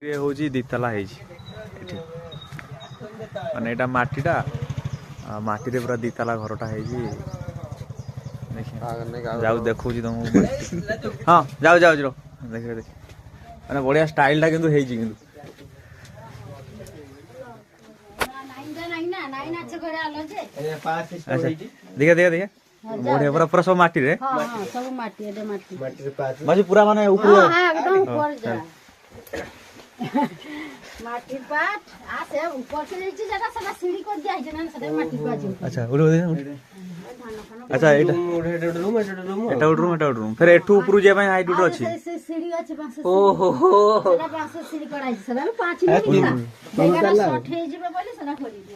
ये होजी दितला है माने एटा माटीटा माटी रे पूरा दितला घरटा है जाऊ देखो तुमको हाँ जाओ जाओ जाओ देख मैंने बढ़िया स्टाइल टा किंतु हेजी किंतु अच्छा देखा देखा देखा बढ़िया पूरा पूरा सब माटी रे सब माटी रे माटी पूरा माने ऊपर एकदम ऊपर जा माटी पाट आसे ऊपर से नीचे जगह सदा सीढ़ी को दिया है ना सदा माटी पाट अच्छा उड़ो दे अच्छा एटा रूम फिर एठू ऊपर जे भाई हाइट उठो अछि सीढ़ी अछि पांच ओहो हो सदा पांच सीढ़ी कराई सदा 5 मिनट जगह शॉर्ट हे जेबे बोले सदा खोली दे